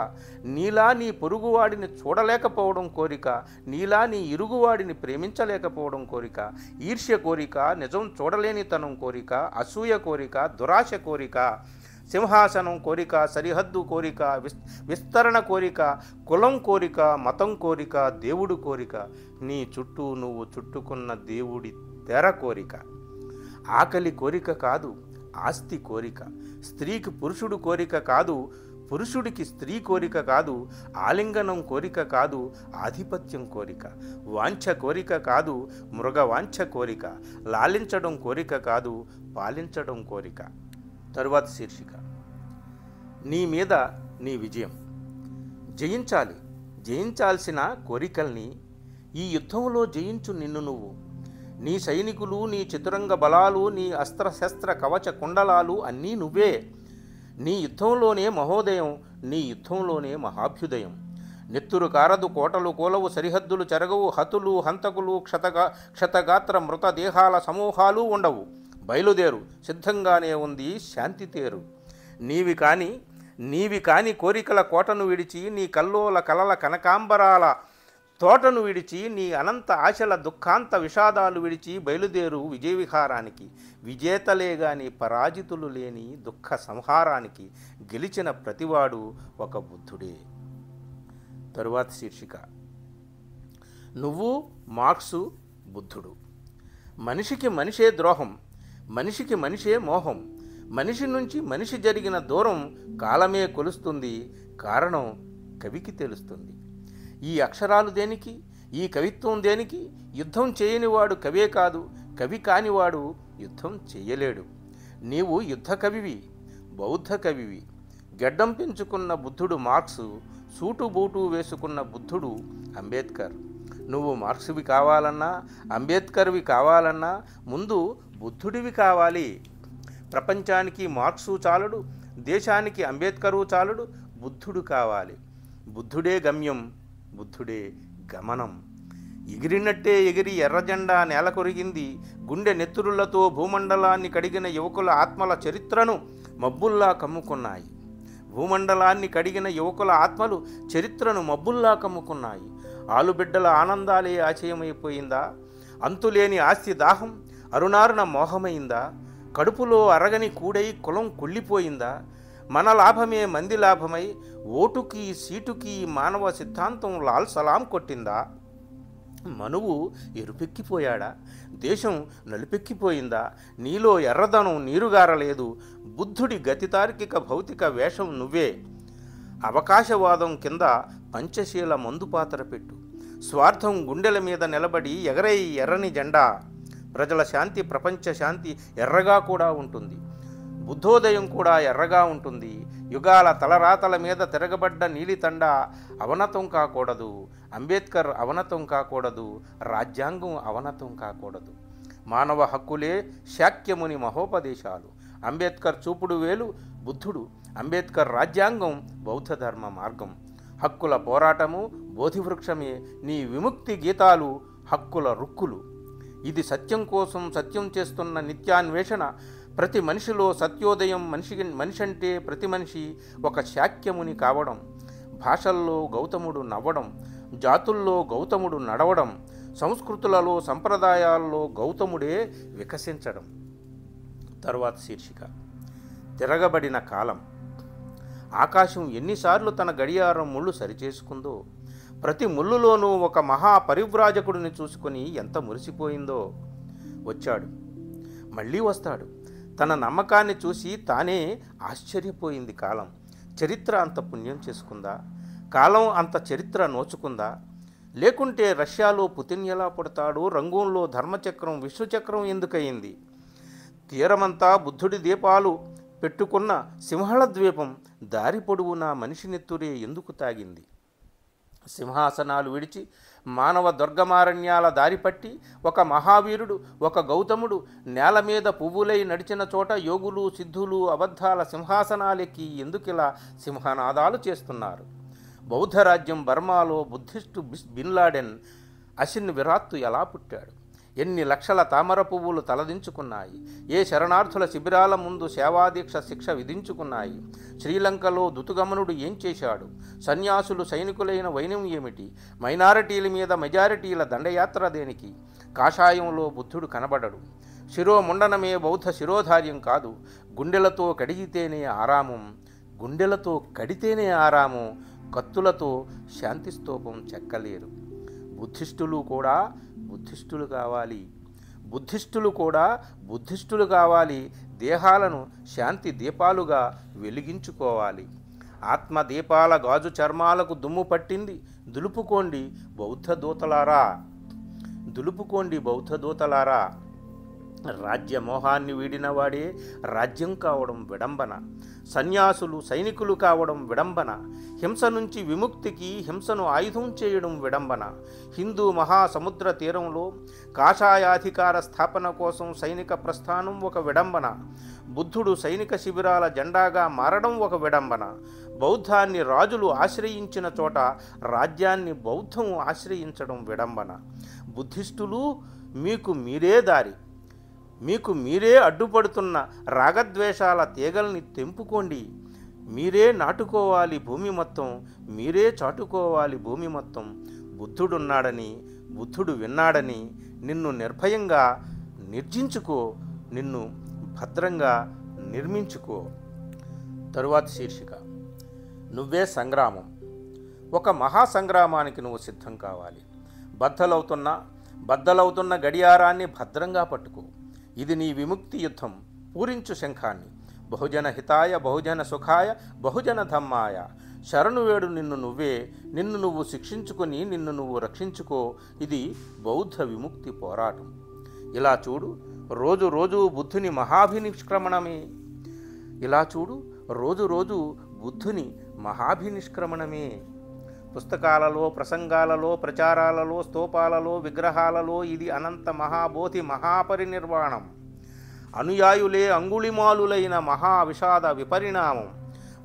నీలా నీ పొరుగువాడిని చూడలేకపోవడం కోరిక, నీలా నీ ఇరుగువాడిని ప్రేమించలేకపోవడం కోరిక, ఈర్ష్య కోరిక, నిజం చూడలేనితనం కోరిక, అసూయ కోరిక, దురాశ కోరిక, సింహాసనం కోరిక, సరిహద్దు కోరిక, విస్తరణ కోరిక, కులం కోరిక, మతం కోరిక, దేవుడు కోరిక, నీ చుట్టూ నువ్వు చుట్టుకున్న దేవుడి తెర కోరిక. ఆకలి కోరిక కాదు, ఆస్తి కోరిక. స్త్రీకి పురుషుడు కోరిక కాదు, పురుషుడికి స్త్రీ కోరిక కాదు. ఆలింగనం కోరిక కాదు, ఆధిపత్యం కోరిక. వాంఛ కోరిక కాదు, మృగవాంఛ కోరిక. లాలించడం కోరిక కాదు, పాలించడం కోరిక. తరువాత శీర్షిక నీ మీద నీ విజయం. జయించాలి. జయించాల్సిన కోరికల్ని ఈ యుద్ధంలో జయించు నిన్ను నువ్వు. నీ సైనికులు, నీ చతురంగ బలాలు, నీ అస్త్రశస్త్ర కవచ కుండలాలు అన్నీ నువ్వే. నీ యుద్ధంలోనే మహోదయం, నీ యుద్ధంలోనే మహాభ్యుదయం. నెత్తురు కారదు, కోటలు కూలవు, సరిహద్దులు చెరగవు, హతులు హంతకులు క్షతగాత్ర మృతదేహాల సమూహాలు ఉండవు. బయలుదేరు, సిద్ధంగానే ఉంది శాంతి తేరు. నీవి కాని కోరికల కోటను విడిచి, నీ కల్లోల కలల కనకాంబరాల తోటను విడిచి, నీ అనంత ఆశల దుఃఖాంత విషాదాలు విడిచి బయలుదేరు విజయవిహారానికి. విజేతలే గాని పరాజితులు లేని దుఃఖ సంహారానికి. గెలిచిన ప్రతివాడు ఒక బుద్ధుడే. తరువాత శీర్షిక నువ్వు, మార్క్సు, బుద్ధుడు. మనిషికి మనిషే ద్రోహం, మనిషికి మనిషే మోహం. మనిషి నుంచి మనిషి జరిగిన దూరం కాలమే కొలుస్తుంది, కారణం కవికి తెలుస్తుంది. ఈ అక్షరాలు దేనికి, ఈ కవిత్వం దేనికి? యుద్ధం చేయనివాడు కవే కాదు, కవి కానివాడు యుద్ధం చేయలేడు. నీవు యుద్ధ కవివి, బౌద్ధ కవివి. గడ్డం పెంచుకున్న బుద్ధుడు మార్క్సు, సూటు బూటు వేసుకున్న బుద్ధుడు అంబేద్కర్. నువ్వు మార్క్సువి కావాలన్నా, అంబేద్కర్వి కావాలన్నా ముందు బుద్ధుడివి కావాలి. ప్రపంచానికి మార్క్సు చాలడు, దేశానికి అంబేద్కరు చాలడు, బుద్ధుడు కావాలి. బుద్ధుడే గమ్యం, బుద్ధుడే గమనం. ఎగిరినట్టే ఎగిరి ఎర్రజెండా నేల కొరిగింది. గుండె నెత్తురులతో భూమండలాన్ని కడిగిన యువకుల ఆత్మల చరిత్రను మబ్బుల్లా కమ్ముకున్నాయి. భూమండలాన్ని కడిగిన యువకుల ఆత్మలు చరిత్రను మబ్బుల్లా కమ్ముకున్నాయి. ఆలుబిడ్డల ఆనందాలే ఆశయమైపోయిందా? అంతులేని ఆస్తి దాహం అరుణారుణ మోహమైందా? కడుపులో అరగని కూడై కులం కుళ్ళిపోయిందా? మన లాభమే మంది లాభమై ఓటుకి సీటుకి మానవ సిద్ధాంతం లాల్ సలాం కొట్టిందా? మనువు ఎరుపెక్కిపోయాడా? దేశం నలుపెక్కిపోయిందా? నీలో ఎర్రదనం నీరుగారలేదు. బుద్ధుడి గతితార్కిక భౌతిక వేషం నువ్వే. అవకాశవాదం కింద పంచశీల మందుపాత్ర పెట్టు. స్వార్థం గుండెల మీద నిలబడి ఎగరై ఎర్రని జెండా. ప్రజల శాంతి, ప్రపంచ శాంతి ఎర్రగా కూడా ఉంటుంది. బుద్ధోదయం కూడా ఎర్రగా ఉంటుంది. యుగాల తలరాతల మీద తిరగబడ్డ నీలితండ అవనతం కాకూడదు. అంబేద్కర్ అవనతం కాకూడదు. రాజ్యాంగం అవనతం కాకూడదు. మానవ హక్కులే శాక్యముని మహోపదేశాలు. అంబేద్కర్ చూపుడు వేలు బుద్ధుడు. అంబేద్కర్ రాజ్యాంగం బౌద్ధ ధర్మ మార్గం. హక్కుల పోరాటము బోధివృక్షమే, నీ విముక్తి గీతాలు హక్కుల రుక్కులు. ఇది సత్యం కోసం సత్యం చేస్తున్న నిత్యాన్వేషణ. ప్రతి మనిషిలో సత్యోదయం. మనిషి అంటే ప్రతి మనిషి ఒక శాక్యముని కావడం. భాషల్లో గౌతముడు నవ్వడం, జాతుల్లో గౌతముడు నడవడం, సంస్కృతులలో సంప్రదాయాల్లో గౌతముడే వికసించడం. తరువాత శీర్షిక తిరగబడిన కాలం. ఆకాశం ఎన్నిసార్లు తన గడియారం ముళ్ళు సరిచేసుకుందో, ప్రతి ముళ్ళులోనూ ఒక మహా పరివ్రాజకుడిని చూసుకొని ఎంత మురిసిపోయిందో. వచ్చాడు, మళ్ళీ వస్తాడు. తన నమ్మకాన్ని చూసి తానే ఆశ్చర్యపోయింది కాలం. చరిత్ర అంత పుణ్యం చేసుకుందా? కాలం అంత చరిత్ర నోచుకుందా? లేకుంటే రష్యాలో పుతిన్ ఎలా పుడతాడు? రంగూన్లో ధర్మచక్రం విశ్వచక్రం ఎందుకయింది? తీరమంతా బుద్ధుడి దీపాలు పెట్టుకున్న సింహళ ద్వీపం దారి పొడవునా మనిషి నెత్తురే ఎందుకు తాగింది? సింహాసనాలు విడిచి మానవ దుర్గమారణ్యాల దారిపట్టి ఒక మహావీరుడు, ఒక గౌతముడు నేల మీద పువ్వులై నడిచిన చోట యోగులు సిద్ధులు అబద్ధాల సింహాసనాలెక్కి ఎందుకిలా సింహనాదాలు చేస్తున్నారు? బౌద్ధరాజ్యం బర్మాలో బుద్ధిస్టు బిన్ లాడెన్ అసిన్ విరాత్తు ఎలా పుట్టాడు? ఎన్ని లక్షల తామర పువ్వులు తలదించుకున్నాయి? ఏ శరణార్థుల శిబిరాల ముందు సేవాదీక్ష శిక్ష విధించుకున్నాయి? శ్రీలంకలో దుతుగమనుడు ఏం చేశాడు? సన్యాసులు సైనికులైన వైనం ఏమిటి? మైనారిటీల మీద మెజారిటీల దండయాత్ర దేనికి? కాషాయంలో బుద్ధుడు కనబడడు. శిరోముండనమే బౌద్ధ శిరోధార్యం కాదు. గుండెలతో కడిగితేనే ఆరామం. గుండెలతో కడితేనే ఆరామం. కత్తులతో శాంతిస్తూపం చెక్కలేరు. బుద్ధిస్టులు కూడా బుద్ధిస్టులు కావాలి. బుద్ధిస్టులు కూడా బుద్ధిస్టులు కావాలి. దేహాలను శాంతి దీపాలుగా వెలిగించుకోవాలి. ఆత్మదీపాల గాజు చర్మాలకు దుమ్ము పట్టింది. దులుపుకోండి బౌద్ధ దూతలారా, దులుపుకోండి బౌద్ధ దూతలారా. రాజ్యమోహాన్ని వీడినవాడే రాజ్యం కావడం విడంబన. సన్యాసులు సైనికులు కావడం విడంబన. హింస నుంచి విముక్తికి హింసను ఆయుధం చేయడం విడంబన. హిందూ మహాసముద్ర తీరంలో కాషాయాధికార స్థాపన కోసం సైనిక ప్రస్థానం ఒక విడంబన. బుద్ధుడు సైనిక శిబిరాల జెండాగా మారడం ఒక విడంబన. బౌద్ధాన్ని రాజులు ఆశ్రయించిన చోట రాజ్యాన్ని బౌద్ధం ఆశ్రయించడం విడంబన. బుద్ధిస్టులు మీకు మీరే దారి, మీకు మీరే అడ్డుపడుతున్న రాగద్వేషాల తీగల్ని తెంపుకోండి. మీరే నాటుకోవాలి భూమి మొత్తం, మీరే చాటుకోవాలి భూమి మొత్తం. బుద్ధుడున్నాడని, బుద్ధుడు విన్నాడని నిన్ను నిర్భయంగా నిర్జించుకో, నిన్ను భద్రంగా నిర్మించుకో. తరువాత శీర్షిక నువ్వే సంగ్రామం. ఒక మహాసంగ్రామానికి నువ్వు సిద్ధం కావాలి. బద్దలవుతున్న గడియారాన్ని భద్రంగా పట్టుకో. ఇది నీ విముక్తి యుద్ధం. పూరించు శంఖాన్ని. బహుజన హితాయ బహుజన సుఖాయ బహుజన ధమ్మాయ. శరణు వేడు నిన్ను నువ్వే. నిన్ను నువ్వు శిక్షించుకొని నిన్ను నువ్వు రక్షించుకో. ఇది బౌద్ధ విముక్తి పోరాటం. ఇలా చూడు, రోజు రోజు బుద్ధుని మహాభినిష్క్రమణమే. ఇలా చూడు, రోజు రోజు బుద్ధుని మహాభినిష్క్రమణమే. పుస్తకాలలో, ప్రసంగాలలో, ప్రచారాలలో, స్తూపాలలో, విగ్రహాలలో ఇది అనంత మహాబోధి మహాపరినిర్వాణం. అనుయాయులే అంగుళిమాలులైన మహావిషాద విపరిణామం.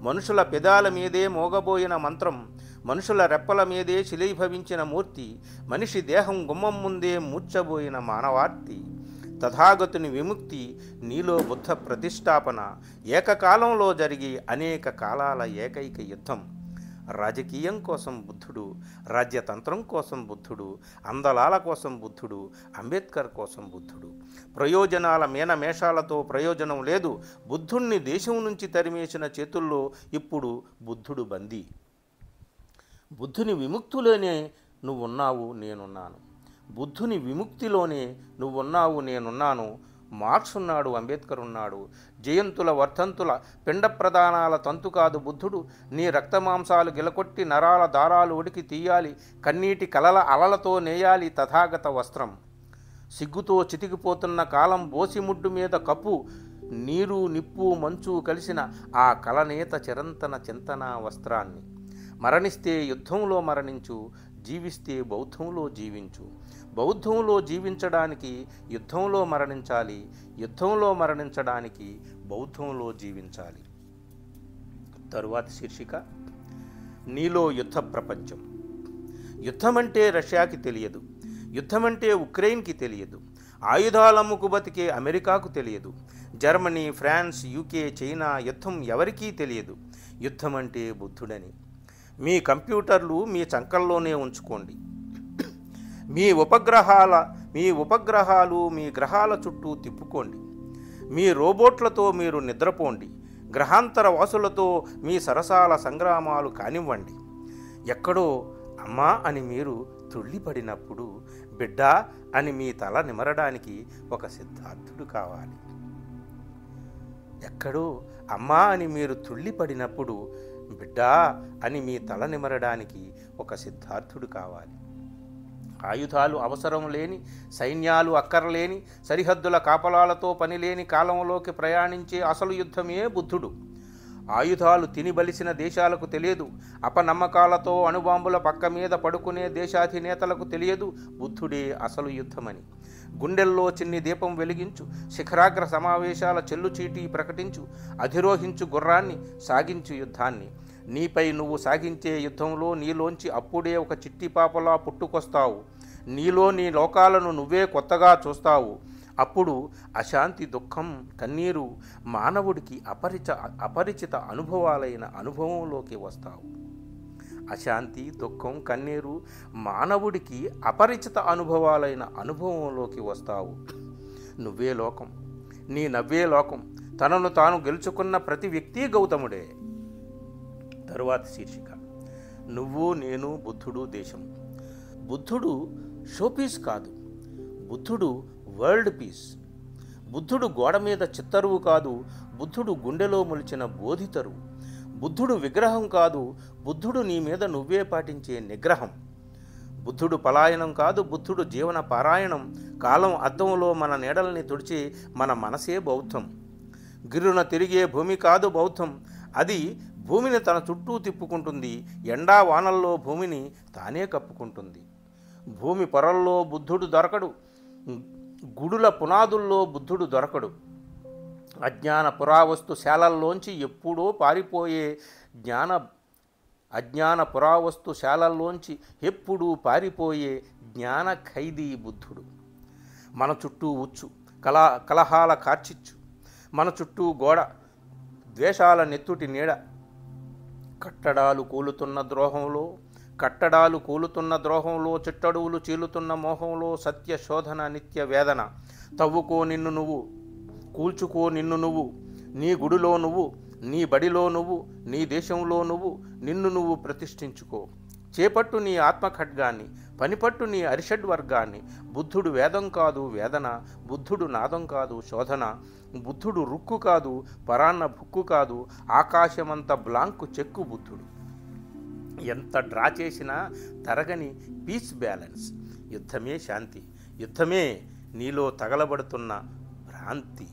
మనుషుల పెదాల మీదే మోగబోయిన మంత్రం, మనుషుల రెప్పల మీదే శిలీభవించిన మూర్తి, మనిషి దేహం గుమ్మం ముందే మూర్చబోయిన మానవార్తి. తథాగతుని విముక్తి, నీలో బుద్ధ ప్రతిష్టాపన. ఏకకాలంలో జరిగి అనేక కాలాల ఏకైక యుద్ధం. రాజకీయం కోసం బుద్ధుడు, రాజ్యతంత్రం కోసం బుద్ధుడు, అందలాల కోసం బుద్ధుడు, అంబేద్కర్ కోసం బుద్ధుడు. ప్రయోజనాల మేనమేషాలతో ప్రయోజనం లేదు. బుద్ధుణ్ణి దేశం నుంచి తరిమేసిన చేతుల్లో ఇప్పుడు బుద్ధుడు బందీ. బుద్ధుని విముక్తిలోనే నువ్వున్నావు, నేనున్నాను. బుద్ధుని విముక్తిలోనే నువ్వున్నావు, నేనున్నాను. మార్క్స్ ఉన్నాడు, అంబేద్కర్ ఉన్నాడు. జయంతుల వర్ధంతుల పిండ ప్రదానాల తంతు కాదు బుద్ధుడు. నీ రక్తమాంసాలు గిలకొట్టి నరాల దారాలు ఉడికి తీయాలి. కన్నీటి కలల అలలతో నేయాలి తథాగత వస్త్రం. సిగ్గుతో చితికిపోతున్న కాలం బోసిముడ్డు మీద కప్పు. నీరు నిప్పు మంచు కలిసిన ఆ కలనేత చిరంతన చింతన వస్త్రాన్ని. మరణిస్తే యుద్ధంలో మరణించు, జీవిస్తే బౌద్ధంలో జీవించు. బౌద్ధంలో జీవించడానికి యుద్ధంలో మరణించాలి, యుద్ధంలో మరణించడానికి బౌద్ధంలో జీవించాలి. తరువాత శీర్షిక నీలో యుద్ధ ప్రపంచం. యుద్ధమంటే రష్యాకి తెలియదు, యుద్ధమంటే ఉక్రెయిన్కి తెలియదు, ఆయుధాలమ్ముకు బతికే అమెరికాకు తెలియదు, జర్మనీ, ఫ్రాన్స్, యూకే, చైనా యుద్ధం ఎవరికీ తెలియదు. యుద్ధం అంటే బుద్ధుడని. మీ కంప్యూటర్లు మీ చంకల్లోనే ఉంచుకోండి. మీ ఉపగ్రహాలు మీ గ్రహాల చుట్టూ తిప్పుకోండి. మీ రోబోట్లతో మీరు నిద్రపోండి. గ్రహాంతర వాసులతో మీ సరసాల సంగ్రామాలు కానివ్వండి. ఎక్కడో అమ్మా అని మీరు తుళ్ళిపడినప్పుడు బిడ్డా అని మీ తల నిమరడానికి ఒక సిద్ధార్థుడు కావాలి. ఎక్కడో అమ్మా అని మీరు తుళ్ళిపడినప్పుడు బిడ్డా అని మీ తల నిమరడానికి ఒక సిద్ధార్థుడు కావాలి. ఆయుధాలు అవసరం లేని, సైన్యాలు అక్కర్లేని, సరిహద్దుల కాపలాలతో పనిలేని కాలంలోకి ప్రయాణించే అసలు యుద్ధమే బుద్ధుడు. ఆయుధాలు తినిబలిసిన దేశాలకు తెలియదు, అపనమ్మకాలతో అణుబాంబుల పక్క మీద పడుకునే దేశాధినేతలకు తెలియదు బుద్ధుడే అసలు యుద్ధమని. గుండెల్లో చిన్ని దీపం వెలిగించు, శిఖరాగ్ర సమావేశాల చెల్లుచీటీ ప్రకటించు, అధిరోహించు గుర్రాన్ని, సాగించు యుద్ధాన్ని. నీపై నువ్వు సాగించే యుద్ధంలో నీలోంచి అప్పుడే ఒక చిట్టి పాపలా పుట్టుకొస్తావు. నీలో నీ లోకాలను నువ్వే కొత్తగా చూస్తావు. అప్పుడు అశాంతి, దుఃఖం, కన్నీరు మానవుడికి అపరిచిత అనుభవాలైన అనుభవంలోకి వస్తావు. అశాంతి, దుఃఖం, కన్నీరు మానవుడికి అపరిచిత అనుభవాలైన అనుభవంలోకి వస్తావు. నువ్వే లోకం, నీ నవ్వే లోకం. తనను తాను గెలుచుకున్న ప్రతి వ్యక్తి గౌతముడే. తరువాత శీర్షిక: నువ్వు, నేను, బుద్ధుడు, దేశం. బుద్ధుడు షోపీస్ కాదు, బుద్ధుడు వరల్డ్ పీస్. బుద్ధుడు గోడ మీద చిత్తరువు కాదు, బుద్ధుడు గుండెలో మొలిచిన బోధితరువు. బుద్ధుడు విగ్రహం కాదు, బుద్ధుడు నీ మీద నువ్వే పాటించే నిగ్రహం. బుద్ధుడు పలాయనం కాదు, బుద్ధుడు జీవన పారాయణం. కాలం అద్దంలో మన నీడల్ని తుడిచి మన మనసే బౌద్ధం. గిరున తిరిగే భూమి కాదు బౌద్ధం, అది భూమిని తన చుట్టూ తిప్పుకుంటుంది. ఎండా వానల్లో భూమిని తానే కప్పుకుంటుంది. భూమి పొరల్లో బుద్ధుడు దొరకడు, గుడుల పునాదుల్లో బుద్ధుడు దొరకడు. అజ్ఞాన పురావస్తు శాలల్లోంచి ఎప్పుడో పారిపోయే ఎప్పుడూ పారిపోయే జ్ఞాన ఖైదీ బుద్ధుడు. మన చుట్టూ ఉచ్చు, కలహాల కార్చిచ్చు, మన చుట్టూ గోడ, ద్వేషాల నెత్తుటి నీడ. కట్టడాలు కూలుతున్న ద్రోహంలో చిట్టడువులు చీలుతున్న మోహంలో సత్య శోధన నిత్య వేదన. తవ్వుకో నిన్ను నువ్వు, కూల్చుకో నిన్ను నువ్వు, నీ గుడిలో నువ్వు, నీ బడిలో నువ్వు, నీ దేశంలో నువ్వు, నిన్ను నువ్వు ప్రతిష్ఠించుకో. చేపట్టు నీ ఆత్మఖడ్గాన్ని, పనిపట్టు నీ అరిషడ్వర్గాన్ని. బుద్ధుడు వేదం కాదు వేదన, బుద్ధుడు నాదం కాదు శోధన. బుద్ధుడు రుక్కు కాదు, పరాన్న భుక్కు కాదు, ఆకాశమంత బ్లాంకు చెక్కు బుద్ధుడు. ఎంత డ్రా చేసినా తరగని పీస్ బ్యాలెన్స్. యుద్ధమే శాంతి, యుద్ధమే నీలో తగలబడుతున్న భ్రాంతి.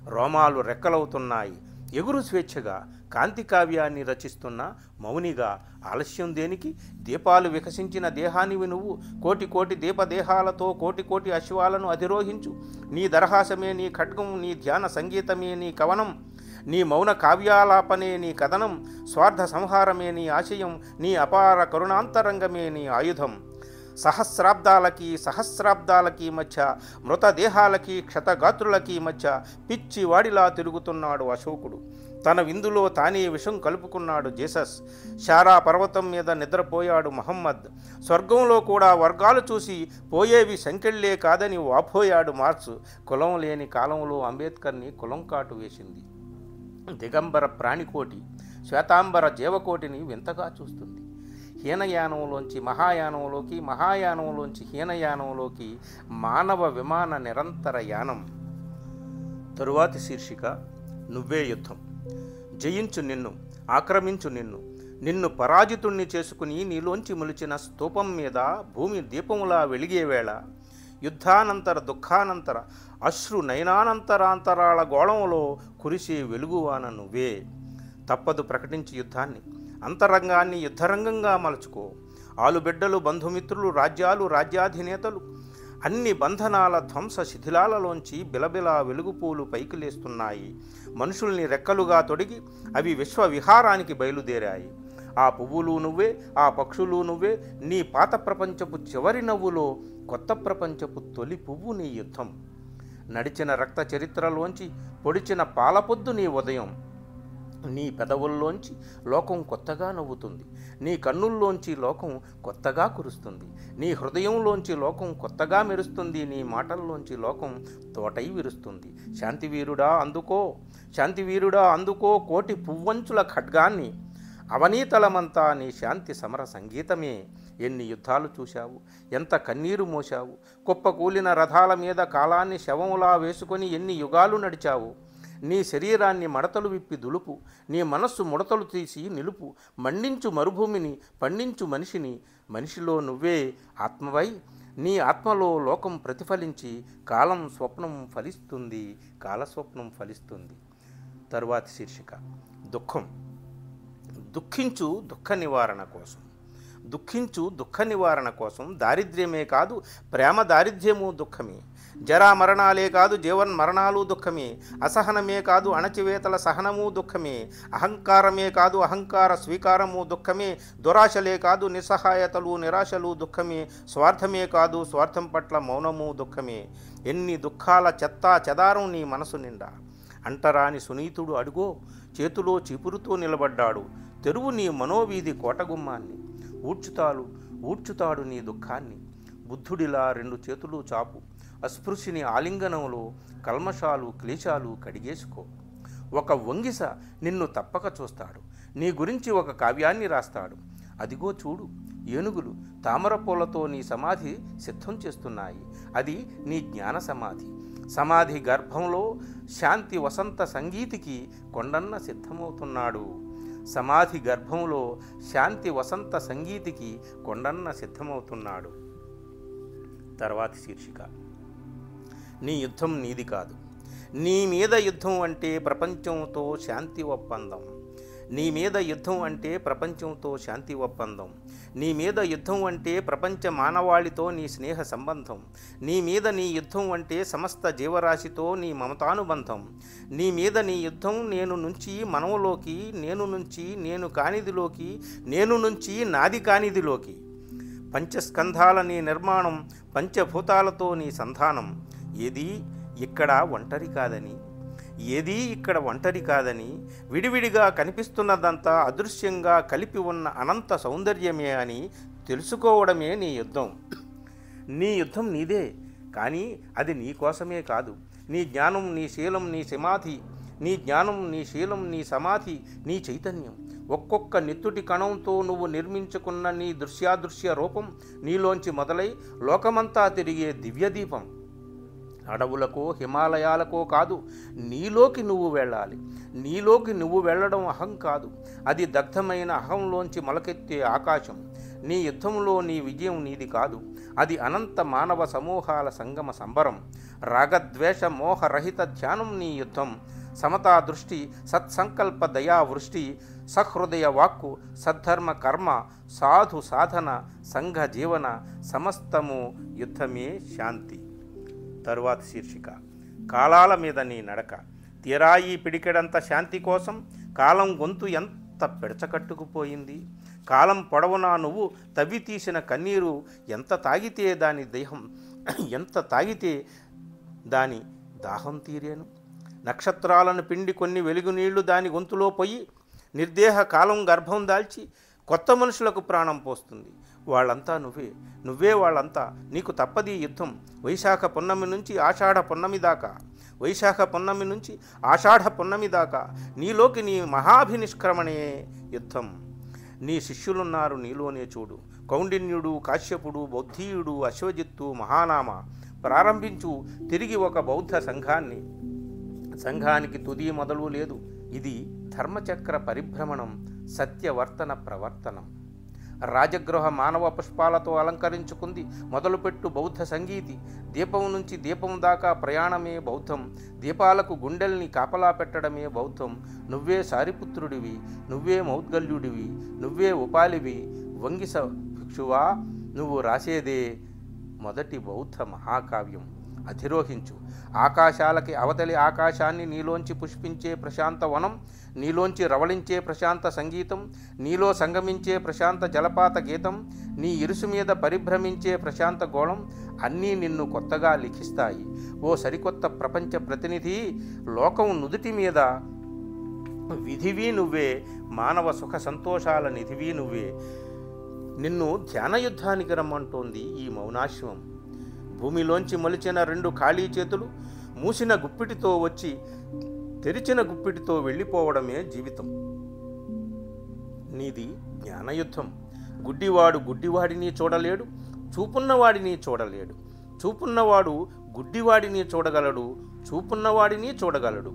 రోమాలు రెక్కలవుతున్నాయి, ఎగురు స్వేచ్ఛగా. కాంతి కావ్యాన్ని రచిస్తున్న మౌనిగా ఆలస్యం దేనికి? దీపాలు వికసించిన దేహానివి నువ్వు. కోటి కోటి దీపదేహాలతో కోటి కోటి అశ్వాలను అధిరోహించు. నీ దరహాసమే నీ ఖడ్గం, నీ ధ్యాన సంగీతమే నీ కవనం, నీ మౌన కావ్యాలాపనే నీ కథనం. స్వార్థ సంహారమే నీ ఆశయం, నీ అపార కరుణాంతరంగమే నీ ఆయుధం. సహస్రాబ్దాలకి మధ్య, మృతదేహాలకి క్షతగాత్రులకి మధ్య పిచ్చి వాడిలా తిరుగుతున్నాడు అశోకుడు. తన విందులో తానే విషం కలుపుకున్నాడు జీసస్. షారా పర్వతం మీద నిద్రపోయాడు మహమ్మద్. స్వర్గంలో కూడా వర్గాలు చూసి పోయేవి సంకెళ్లే కాదని వాపోయాడు మార్క్స్. కులం లేని కాలంలో అంబేద్కర్ని కులం కాటు వేసింది. దిగంబర ప్రాణికోటి శ్వేతాంబర జీవకోటిని వింతగా చూస్తుంది. హీనయానంలోంచి మహాయానంలోకి, మహాయానంలోంచి హీనయానంలోకి మానవ విమాన నిరంతర యానం. తరువాతి శీర్షిక: నువ్వే యుద్ధం. జయించు నిన్ను, ఆక్రమించు నిన్ను. నిన్ను పరాజితుణ్ణి చేసుకుని నీలోంచి మొలిచిన స్తూపం మీద భూమి దీపములా వెలిగే వేళ, యుద్ధానంతర దుఃఖానంతర అశ్రు నయనానంతరాంతరాల గోళంలో కురిసే వెలుగువాన నువ్వే. తప్పదు ప్రకటించి యుద్ధాన్ని, అంతరంగాన్ని యుద్ధరంగంగా మలుచుకో. ఆలుబిడ్డలు, బంధుమిత్రులు, రాజ్యాలు, రాజ్యాధినేతలు, అన్ని బంధనాల ధ్వంస శిథిలాలలోంచి బిలబిలా వెలుగుపూలు పైకి లేస్తున్నాయి. మనుషుల్ని రెక్కలుగా తొడిగి అవి విశ్వవిహారానికి బయలుదేరాయి. ఆ పువ్వులు నువ్వే, ఆ పక్షులు నువ్వే. నీ పాత ప్రపంచపు చివరి నవ్వులో కొత్త ప్రపంచపు తొలి పువ్వు నీ యుద్ధం. నడిచిన రక్త చరిత్రలోంచి పొడిచిన పాలపొద్దు నీ ఉదయం. నీ పెదవుల్లోంచి లోకం కొత్తగా నవ్వుతుంది. నీ కన్నుల్లోంచి లోకం కొత్తగా కురుస్తుంది. నీ హృదయంలోంచి లోకం కొత్తగా మెరుస్తుంది. నీ మాటల్లోంచి లోకం తోటై విరుస్తుంది. శాంతివీరుడా అందుకో, శాంతివీరుడా అందుకో కోటి పువ్వంచుల ఖడ్గాన్ని. అవనీతలమంతా నీ శాంతి సమర సంగీతమే. ఎన్ని యుద్ధాలు చూశావు, ఎంత కన్నీరు మోశావు. కుప్పకూలిన రథాల మీద కాలాన్ని శవములా వేసుకొని ఎన్ని యుగాలు నడిచావు. నీ శరీరాన్ని మడతలు విప్పి దులుపు, నీ మనస్సు ముడతలు తీసి నిలుపు. మండించు మరుభూమిని, పండించు మనిషిని. మనిషిలో నువ్వే ఆత్మవై నీ ఆత్మలో లోకం ప్రతిఫలించి కాలం స్వప్నం ఫలిస్తుంది, కాలస్వప్నం ఫలిస్తుంది. తరువాతి శీర్షిక దుఃఖం. దుఃఖించు దుఃఖ నివారణ కోసం. దుఃఖించు దుఃఖ నివారణ కోసం. దారిద్ర్యమే కాదు ప్రేమ దారిద్ర్యము దుఃఖమే. జరా మరణాలే కాదు జీవన్మరణాలు దుఃఖమే. అసహనమే కాదు అణచివేతల సహనము దుఃఖమే. అహంకారమే కాదు అహంకార స్వీకారము దుఃఖమే. దురాశలే కాదు నిస్సహాయతలు నిరాశలు దుఃఖమే. స్వార్థమే కాదు స్వార్థం పట్ల మౌనము దుఃఖమే. ఎన్ని దుఃఖాల చెత్తా చెదారం నీ మనసు నిండా. అంటరాని సునీతుడు అడుగో చేతిలో చీపురుతో నిలబడ్డాడు. తెరువు నీ మనోవీధి కోటగుమ్మాన్ని. ఊడ్చుతాడు నీ దుఃఖాన్ని. బుద్ధుడిలా రెండు చేతులు చాపు. అస్పృశ్యుని ఆలింగనంలో కల్మషాలు క్లేశాలు కడిగేసుకో. ఒక వంగిస నిన్ను తప్పక చూస్తాడు. నీ గురించి ఒక కావ్యాన్ని రాస్తాడు. అదిగో చూడు, ఏనుగులు తామర పూలతో నీ సమాధి సిద్ధం చేస్తున్నాయి. అది నీ జ్ఞాన సమాధి. సమాధి గర్భంలో శాంతి వసంత సంగీతికి కొండన్న సిద్ధమవుతున్నాడు. సమాధి గర్భంలో శాంతి వసంత సంగీతికి కొండన్న సిద్ధమవుతున్నాడు. తర్వాతి శీర్షిక నీ యుద్ధం నీది కాదు. నీ మీద యుద్ధం అంటే ప్రపంచంతో శాంతి ఒప్పందం. నీ మీద యుద్ధం అంటే ప్రపంచంతో శాంతి ఒప్పందం. నీ మీద యుద్ధం అంటే ప్రపంచ మానవాళితో నీ స్నేహ సంబంధం. నీ మీద నీ యుద్ధం అంటే సమస్త జీవరాశితో నీ మమతానుబంధం. నీ మీద నీ యుద్ధం నేను నుంచి మనములోకి, నేను నుంచి నేను కానిదిలోకి, నేను నుంచి నాది కానిదిలోకి. పంచస్కంధాల నీ నిర్మాణం, పంచభూతాలతో నీ సంధానం. ఏదీ ఇక్కడ ఒంటరి కాదని, ఏదీ ఇక్కడ ఒంటరి కాదని, విడివిడిగా కనిపిస్తున్నదంతా అదృశ్యంగా కలిపి ఉన్న అనంత సౌందర్యమే అని తెలుసుకోవడమే నీ యుద్ధం. నీ యుద్ధం నీదే, కానీ అది నీ కోసమే కాదు. నీ జ్ఞానం, నీ శీలం, నీ సమాధి. నీ జ్ఞానం, నీ శీలం, నీ సమాధి, నీ చైతన్యం. ఒక్కొక్క నిత్తుటి కణంతో నువ్వు నిర్మించుకున్న నీ దృశ్యాదృశ్య రూపం నీలోంచి మొదలై లోకమంతా తిరిగే దివ్యదీపం. అడవులకో హిమాలయాలకో కాదు, నీలోకి నువ్వు వెళ్ళాలి. నీలోకి నువ్వు వెళ్ళడం అహం కాదు, అది దగ్ధమైన అహంలోంచి మొలకెత్తే ఆకాశం. నీ యుద్ధంలో నీ విజయం నీది కాదు, అది అనంత మానవ సమూహాల సంగమ సంబరం. రాగద్వేష మోహరహిత ధ్యానం నీ యుద్ధం. సమతా దృష్టి, సత్సంకల్ప దయావృష్టి, సహృదయ వాక్కు, సద్ధర్మ కర్మ, సాధు సాధన, సంఘ జీవన, సమస్తము యుద్ధమే శాంతి. తరువాతి శీర్షిక కాలాల మీద నీ నడక. తీరాయి పిడికెడంత శాంతి కోసం కాలం గొంతు ఎంత పెడచకట్టుకుపోయింది. కాలం పొడవునా నువ్వు తవ్వి తీసిన కన్నీరు ఎంత తాగితే దాని దాహం తీరేను. నక్షత్రాలను పిండి కొన్ని వెలుగు నీళ్లు దాని గొంతులో పోయి నిర్దేహ కాలం గర్భం దాల్చి కొత్త మనుషులకు ప్రాణం పోస్తుంది. వాళ్ళంతా నువ్వే వాళ్ళంతా. నీకు తప్పది యుద్ధం. వైశాఖ పున్నమి నుంచి ఆషాఢ పున్నమి దాకా, వైశాఖ పున్నమి నుంచి ఆషాఢ పున్నమి దాకా నీలోకి నీ మహాభినిష్క్రమణే యుద్ధం. నీ శిష్యులున్నారు నీలోనే చూడు. కౌండిన్యుడు, కాశ్యపుడు, బౌద్ధీయుడు, అశ్వజిత్తు, మహానామ. ప్రారంభించు తిరిగి ఒక బౌద్ధ సంఘాన్ని. సంఘానికి తుది మొదలు లేదు. ఇది ధర్మచక్ర పరిభ్రమణం, సత్యవర్తన ప్రవర్తనం. రాజగృహ మానవ పుష్పాలతో అలంకరించుకుంది మొదలుపెట్టు బౌద్ధ సంగీతి. దీపం నుంచి దీపం దాకా ప్రయాణమే బౌద్ధం. దీపాలకు గుండెల్ని కాపలా పెట్టడమే బౌద్ధం. నువ్వే సారిపుత్రుడివి, నువ్వే మౌద్గల్యుడివి, నువ్వే ఉపాలివి. వంగిస భిక్షువా, నువ్వు రాసేదే మొదటి బౌద్ధ మహాకావ్యం. అధిరోహించు. ఆకాశాలకి అవతలి ఆకాశాన్ని నీలోంచి పుష్పించే ప్రశాంత వనం, నీలోంచి రవళించే ప్రశాంత సంగీతం, నీలో సంగమించే ప్రశాంత జలపాత గీతం, నీ ఇరుసు మీద పరిభ్రమించే ప్రశాంత గోళం అన్నీ నిన్ను కొత్తగా లిఖిస్తాయి. ఓ సరికొత్త ప్రపంచ ప్రతినిధి, లోకం నుదుటి మీద విధివి నువ్వే, మానవ సుఖ సంతోషాల నిధివి నువ్వే. నిన్ను ధ్యానయుద్ధానికి రమ్మంటోంది ఈ మౌనాశ్వం. భూమిలోంచి మొలిచిన 2 ఖాళీ చేతులు మూసిన గుప్పిటితో వచ్చి తెరిచిన గుప్పిటితో వెళ్ళిపోవడమే జీవితం. నీది జ్ఞానయుద్ధం. గుడ్డివాడు గుడ్డివాడిని చూడలేడు, చూపున్నవాడిని చూడలేడు. చూపున్నవాడు గుడ్డివాడిని చూడగలడు, చూపున్నవాడిని చూడగలడు.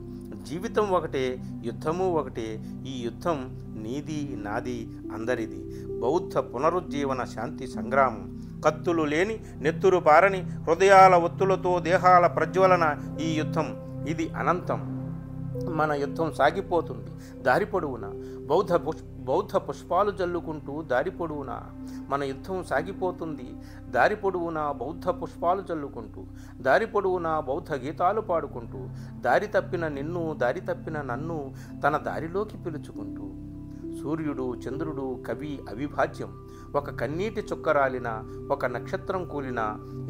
జీవితం ఒకటే, యుద్ధము ఒకటే. ఈ యుద్ధం నీది, నాది, అందరిది. బౌద్ధ పునరుజ్జీవన శాంతి సంగ్రామం. కత్తులు లేని, నెత్తురు పారని, హృదయాల ఒత్తులతో దేహాల ప్రజ్వలన ఈ యుద్ధం. ఇది అనంతం. మన యుద్ధం సాగిపోతుంది దారి పొడవునా. బౌద్ధ పుష్పాలు జల్లుకుంటూ దారి పొడవునా మన యుద్ధం సాగిపోతుంది. దారి పొడవునా బౌద్ధ పుష్పాలు జల్లుకుంటూ, దారి పొడవునా బౌద్ధ గీతాలు పాడుకుంటూ, దారి తప్పిన నిన్ను, దారి తప్పిన నన్ను తన దారిలోకి పిలుచుకుంటూ. సూర్యుడు, చంద్రుడు, కవి అవిభాజ్యం. ఒక కన్నీటి చుక్కరాలిన, ఒక నక్షత్రం కూలిన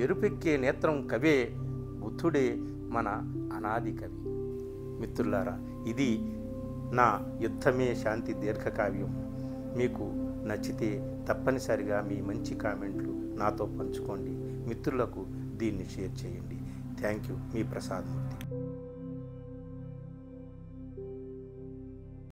ఎరుపెక్కే నేత్రం కవే. బుద్ధుడే మన అనాది కవి. మిత్రులారా, ఇది నా యుద్ధమే శాంతి దీర్ఘకావ్యం. మీకు నచ్చితే తప్పనిసరిగా మీ మంచి కామెంట్లు నాతో పంచుకోండి. మిత్రులకు దీన్ని షేర్ చేయండి. Thank you. Me Prasad Murthy.